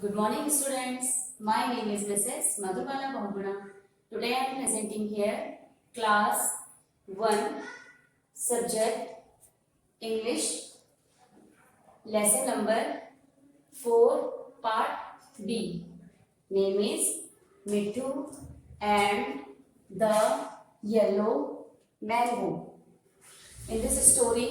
Good morning, students. My name is Mrs. Madhubala Bahuguna. Today I am presenting here class 1 subject English lesson number 4 part B. Name is Mittu and the Yellow Mango. In this story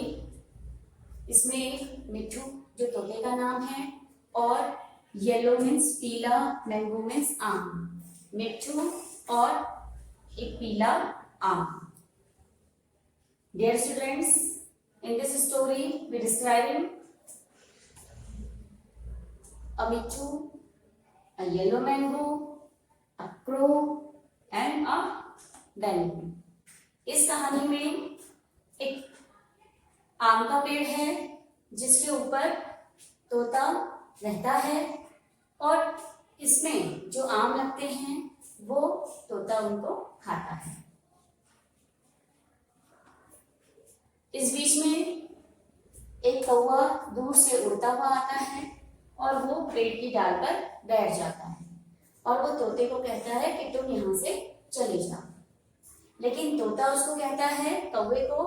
इसमें एक मिट्टू जो तोते का नाम है और yellow means पीला, mango means आम, मिट्टू और एक पीला आम. Dear students, in this story we describing a mittu, a yellow mango, a crow and a bamboo. इस कहानी में एक आम का पेड़ है जिसके ऊपर तोता रहता है और इसमें जो आम लगते हैं वो तोता उनको खाता है. इस बीच में एक कौवा दूर से उड़ता हुआ आता है और वो पेड़ की डाल पर बैठ जाता है और वो तोते को कहता है कि तुम यहाँ से चले जाओ. लेकिन तोता उसको कहता है कौवे को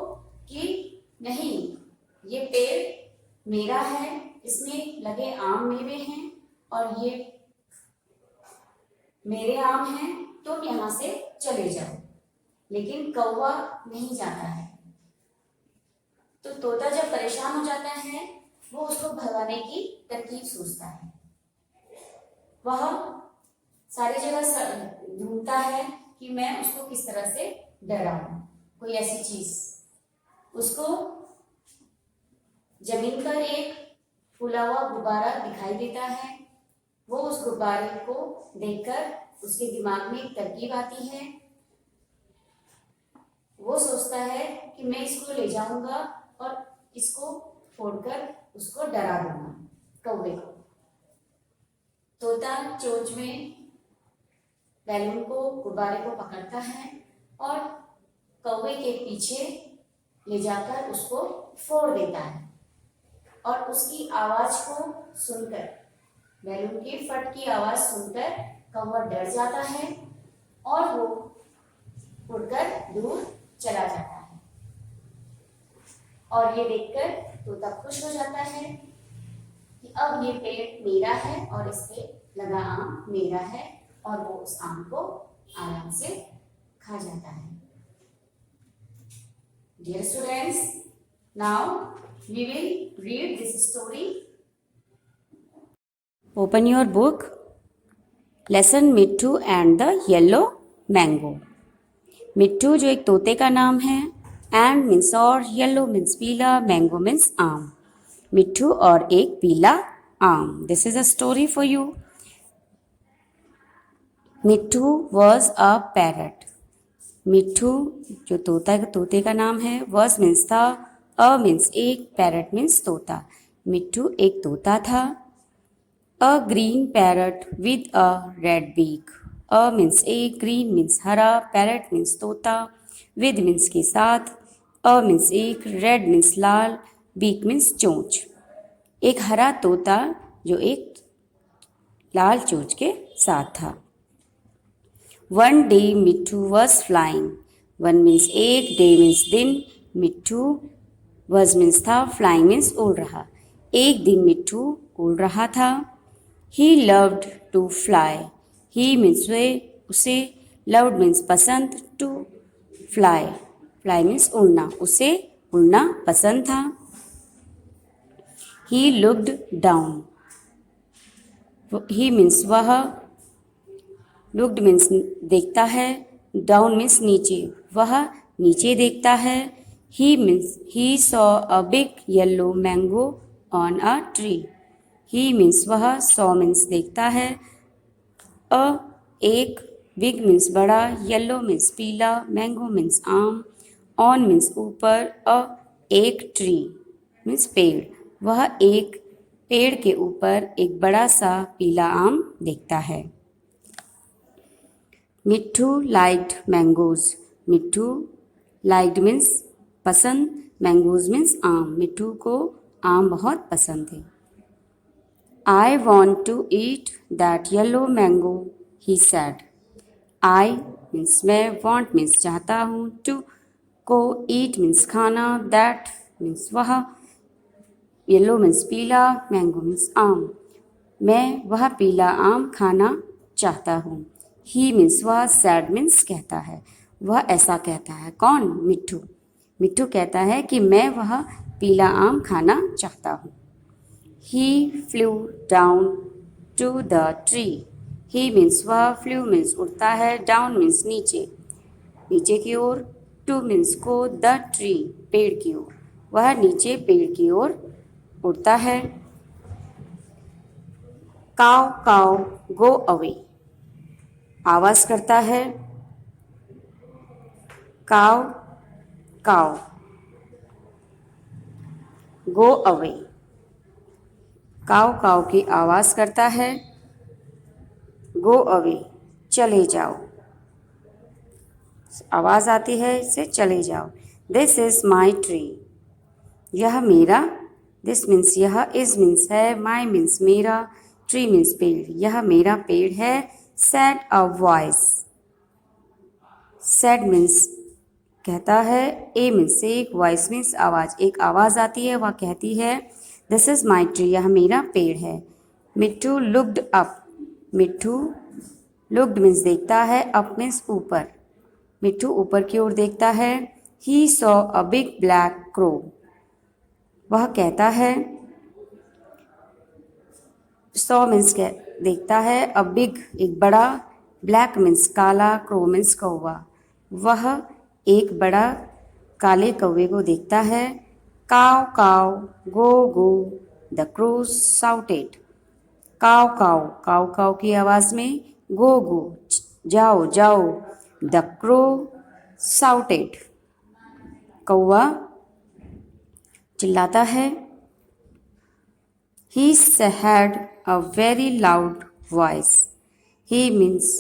कि नहीं, ये पेड़ मेरा है, इसमें लगे आम मेरे हैं और ये मेरे आम हैं, तुम यहाँ से चले जाओ. लेकिन कौवा नहीं जाता है. तो तोता जब परेशान हो जाता है वो उसको भगाने की तरकीब सोचता है. वह सारी जगह ढूंढता है कि मैं उसको किस तरह से डराऊं, कोई ऐसी चीज. उसको जमीन पर एक फूला हुआ गुब्बारा दिखाई देता है. वो उस गुब्बारे को देखकर उसके दिमाग में एक तरकीब आती है. वो सोचता है कि मैं इसको ले जाऊंगा और इसको फोड़कर उसको डरा दूंगा, कौवे को. तोता चोंच में बैलून को, गुब्बारे को पकड़ता है और कौवे के पीछे ले जाकर उसको फोड़ देता है. और उसकी आवाज को सुनकर, बैलून की फट की आवाज सुनकर कौवा डर जाता है और वो उड़कर दूर चला जाता है. और ये देखकर तोता खुश हो जाता है कि अब ये पेड़ मेरा है और इस पे लगा आम मेरा है और वो उस आम को आराम से खा जाता है. Dear students, now we will read this story. Open your book. Lesson Mittu and the Yellow Mango. मिट्टू जो एक तोते का नाम है, एंड मीन्स और, येलो मीन्स पीला, मैंगो मीन्स आम. मिट्टू और एक पीला आम. This is a story for you. Mittu was a parrot. Mittu जो तोते का नाम है, वॉज मीन्स था, अ मीन्स एक, पैरट मीन्स तोता. मिट्टू एक तोता था. A green parrot with a red beak. A means एक, ग्रीन मीन्स हरा, पैरट मीन्स तोता, विद मीन्स के साथ, अ मीन्स एक, रेड मीन्स लाल, बीक मीन्स चोंच. एक हरा तोता जो एक लाल चोंच के साथ था. One day Mittu was flying. One means एक, डे मीन्स दिन, मिट्टू वॉज मीन्स था, फ्लाइंग मीन्स उड़ रहा. एक दिन मिट्टू उड़ रहा था. He loved to fly. He means वे, उसे, लव्ड मीन्स पसंद, टू फ्लाई, फ्लाई मीन्स उड़ना, उसे उड़ना पसंद था. He looked down. He means वह, लुक्ड मीन्स देखता है, डाउन मीन्स नीचे, वह नीचे देखता है. He means he saw a big yellow mango on a tree. He means वह, सॉ मीन्स देखता है, अ एक, बिग मीन्स बड़ा, येलो मीन्स पीला, मैंगो मीन्स आम, ऑन मीन्स ऊपर, अ एक, ट्री मीन्स पेड़, वह एक पेड़ के ऊपर एक बड़ा सा पीला आम देखता है. मिट्टू लाइक्ड मैंगोज. मिट्टू लाइक्ड मीन्स पसंद, मैंगोज मीन्स आम. मिट्टू को आम बहुत पसंद थे. I want to eat that yellow mango, he said. I means मैं, want means चाहता हूँ, to को, eat means खाना, that means वह, येलो मीन्स पीला, मैंगो मीन्स आम। मैं वह पीला आम खाना चाहता हूँ। ही मीन्स वह, सैड मीन्स कहता है। वह ऐसा कहता है, कौन? मिट्ठू। मिट्ठू कहता है कि मैं वह पीला आम खाना चाहता हूँ। He flew down to the tree. He means वह, फ्लू मीन्स उड़ता है, डाउन मीन्स नीचे, नीचे की ओर, टू मीन्स को, द ट्री पेड़ की ओर। वह नीचे पेड़ की ओर उड़ता है। काव काव गो अवे, आवाज करता है। काव काव गो अवे, काव काव की आवाज करता है। गो अवे चले जाओ, आवाज आती है इससे चले जाओ। दिस इज माई ट्री, यह मेरा, दिस मीन्स यह, इज मीन्स है, माई मीन्स मेरा, ट्री मीन्स पेड़, यह मेरा पेड़ है। Said a voice, said means कहता है, ए मीन्स एक, वॉइस मीन्स आवाज, एक आवाज आती है, वह कहती है दिस इज माई ट्री, यह मेरा पेड़ है। मिट्ठू लुक्ड अप, मिट्ठू लुक्ड मीन्स देखता है, अप मीन्स ऊपर, मिट्ठू ऊपर की ओर देखता है। He saw a big black crow, वह कहता है, सॉ मीन्स देखता है, अ बिग एक बड़ा, ब्लैक मीन्स काला, क्रो मीन्स कौवा, वह एक बड़ा काले कौवे को देखता है। काव काव गो गो द क्रो साउटेड, काव काव, काव काव की आवाज़ में, गो गो जाओ जाओ, द क्रो साउटेड कौवा चिल्लाता है। He had a very loud voice, he means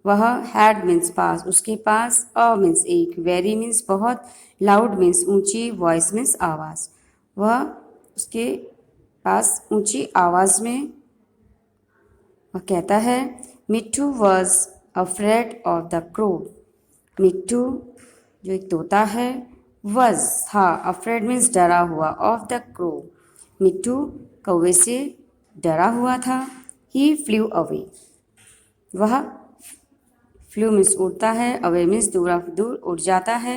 वह, हैड मीन्स पास, उसके पास, अ मीन्स एक, वेरी मीन्स बहुत, लाउड मीन्स ऊंची, वॉइस मीन्स आवाज़, वह उसके पास ऊंची आवाज़ में वह कहता है। मिट्ठू was afraid of the crow, मिट्ठू जो एक तोता है, वॉज था, अफ्रेड मीन्स डरा हुआ, ऑफ द क्रो मिट्ठू कौवे से डरा हुआ था। ही फ्लू अवे, वह, फ्लू मीन्स उड़ता है, अवे मीन्स दूर दूर उड़ जाता है।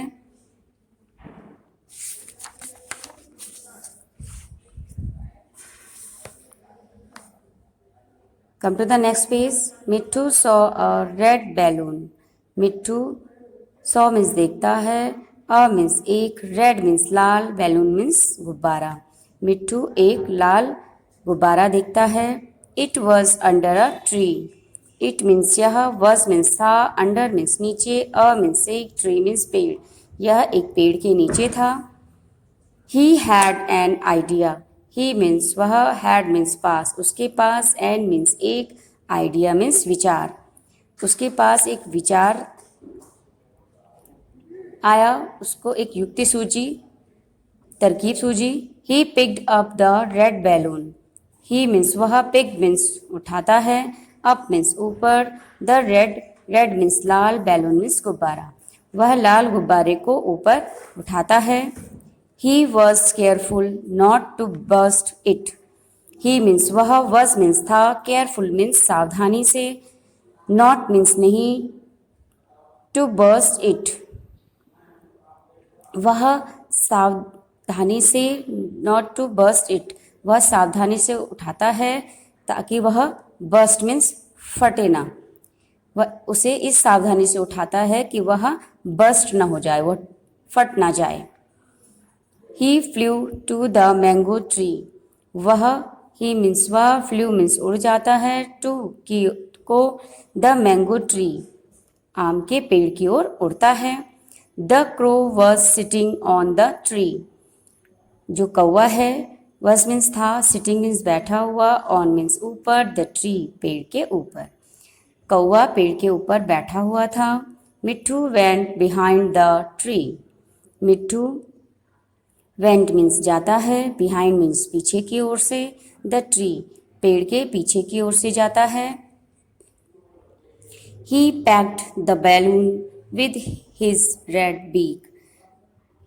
Come to the next page. Mitthu saw a red balloon, Mitthu saw means देखता है, अ मीन्स एक, रेड मीन्स लाल, बैलून मीन्स गुब्बारा, मिट्ठू एक लाल गुब्बारा देखता है। It was under a tree, it means यह, वॉज मीन्स था, अंडर मीन्स नीचे, अ मीन्स एक, ट्री मीन्स पेड़, यह एक पेड़ के नीचे था। He had an idea, he means वह, हैड मीन्स पास, उसके पास, एन मीन्स एक, आइडिया मीन्स विचार, उसके पास एक विचार आया, उसको एक युक्ति सूझी, तरकीब सूझी। He picked up the red balloon, he means वह, पिक मीन्स उठाता है, अप मीन्स ऊपर, द रेड, रेड मीन्स लाल, बैलून मीन्स गुब्बारा, वह लाल गुब्बारे को ऊपर उठाता है। He was careful not to burst it, he means वह, वॉज मीन्स था, केयरफुल मीन्स सावधानी से, नॉट मीन्स नहीं, टू बर्स्ट इट वह सावधानी से, नॉट टू बर्स्ट इट वह सावधानी से उठाता है, ताकि वह, बर्स्ट मीन्स फटे ना, वह उसे इस सावधानी से उठाता है कि वह बर्स्ट ना हो जाए, वह फट ना जाए। He flew to the mango tree, वह, ही मीन्स वह, फ्लू मीन्स उड़ जाता है, टू की को, द मैंगो ट्री आम के पेड़ की ओर उड़ता है। The crow was sitting on the tree, जो कौवा है, वॉज मीन्स था, सिटिंग मीन्स बैठा हुआ, ऑन मीन्स ऊपर, द ट्री पेड़ के ऊपर, कौवा पेड़ के ऊपर बैठा हुआ था। मिट्ठू went behind the tree, Mitthu went means जाता है, बिहाइंड मीन्स पीछे की ओर से, द ट्री पेड़ के पीछे की ओर से जाता है। He packed the balloon with his red beak.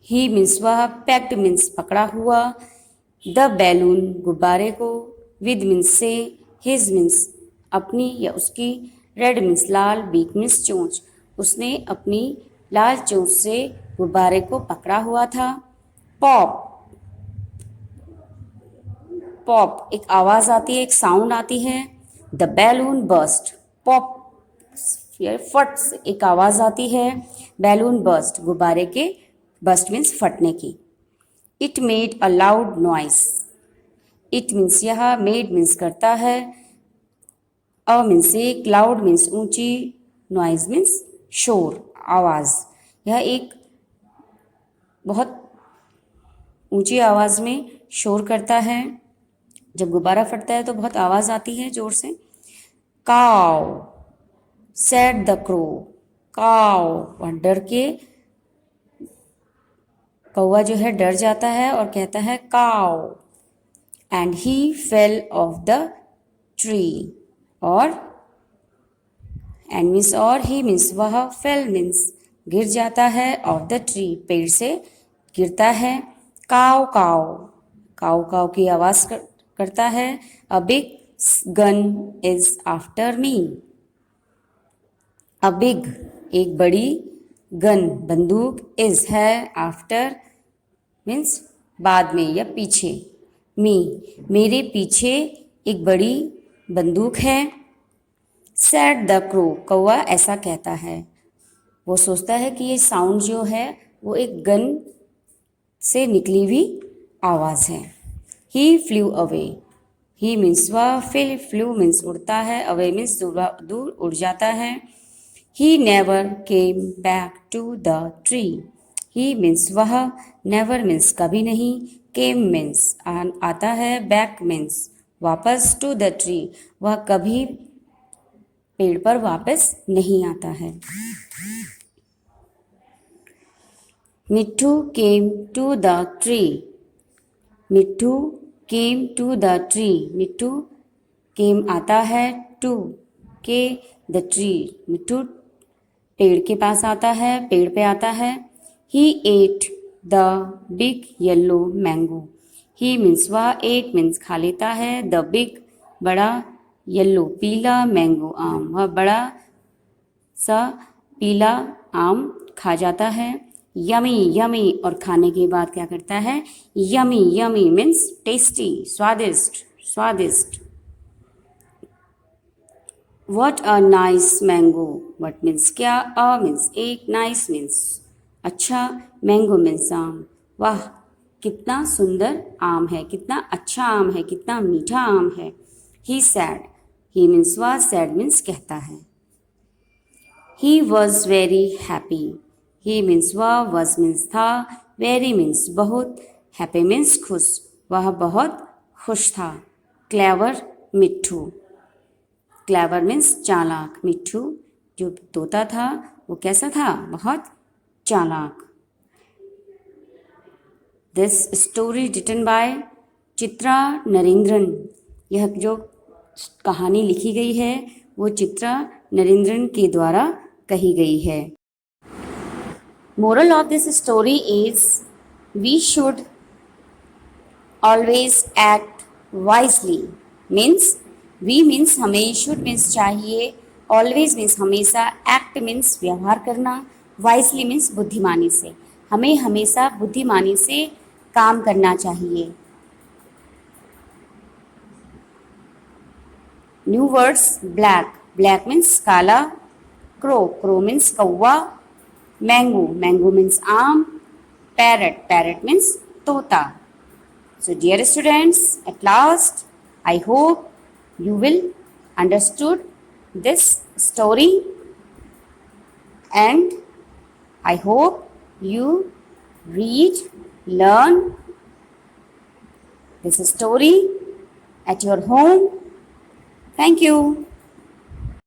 He means वह, packed means पकड़ा हुआ, the balloon गुब्बारे को, with means से, his means अपनी या उसकी, red means लाल, beak means चोंच, उसने अपनी लाल चोंच से गुब्बारे को पकड़ा हुआ था। पॉप, पॉप एक आवाज़ आती है, एक साउंड आती है। द बैलून बर्स्ट, पॉप फट से एक आवाज़ आती है। बैलून बर्स्ट गुब्बारे के बर्स्ट मीन्स फटने की। It made a loud noise, it means यह, मेड मीन्स करता है, अ मीन्स एक, लाउड मीन्स ऊंची, नॉइज मीन्स शोर, आवाज़। यह एक बहुत ऊंची आवाज़ में शोर करता है। जब गुब्बारा फटता है तो बहुत आवाज़ आती है ज़ोर से। काव, सेड द क्रो, काव वह डर के, कौवा जो है डर जाता है और कहता है काव। And he fell off the tree, और एंड मीन्स और, ही मीन्स वह, फेल मीन्स गिर जाता है, ऑफ द ट्री पेड़ से गिरता है। काव काव, काव काव की आवाज़ करता है। A big gun is after me, a big एक बड़ी, गन बंदूक, इज है, आफ्टर मीन्स बाद में या पीछे, मी मेरे पीछे एक बड़ी बंदूक है। सैड द क्रो, कौवा ऐसा कहता है। वो सोचता है कि ये साउंड जो है वो एक गन से निकली हुई आवाज़ है। He flew away, he means वह, फ्लू मीन्स उड़ता है, अवे मीन्स दूर उड़ जाता है। He never came back to the tree, he means वह, नेवर मीन्स कभी नहीं, केम मीन्स आता है, बैक मीन्स वापस, टू द ट्री वह कभी पेड़ पर वापस नहीं आता है। मिट्ठू came to the tree, Mitthu came to the tree, मिट्ठू केम आता है, टू के द ट्री मिट्ठू पेड़ के पास आता है, पेड़ पे आता है। He ate the big yellow mango, he means वह, एट मीन्स खा लेता है, द बिग बड़ा, येलो पीला, मैंगो आम वह बड़ा सा पीला आम खा जाता है। यमी यमी, और खाने के बाद क्या करता है, यमी यमी मीन्स टेस्टी, स्वादिष्ट स्वादिष्ट। What a nice mango, what means क्या, अ मीन्स एक, नाइस मीन्स अच्छा, मैंगो मीन्स आम, वाह कितना सुंदर आम है, कितना अच्छा आम है, कितना मीठा आम है। ही सैड, ही मीन्स वह, सैड मीन्स कहता है। He was very happy, he means वह, वॉज मीन्स था, वेरी मीन्स बहुत, हैप्पी मीन्स खुश, वह बहुत खुश था। क्लेवर मिट्ठू, क्लेवर मीन्स चालाक, मिट्ठू जो तोता था वो कैसा था, बहुत चालाक। This story written by Chitra Narendran, यह जो कहानी लिखी गई है वो चित्रा नरेंद्रन के द्वारा कही गई है। Moral of this story is we should always act wisely, means we means हमें, शुड मीन्स चाहिए, ऑलवेज मीन्स हमेशा, एक्ट मीन्स व्यवहार करना, वाइजली मीन्स बुद्धिमानी से, हमें हमेशा बुद्धिमानी से काम करना चाहिए। New words, black, black means काला, क्रो, क्रो मीन्स कौवा, मैंगो, मैंगो मीन्स आम, पैरट, पैरट मीन्स तोता। So dear students, at last I hope you will understood this story, and I hope you read, learn this story at your home. Thank you.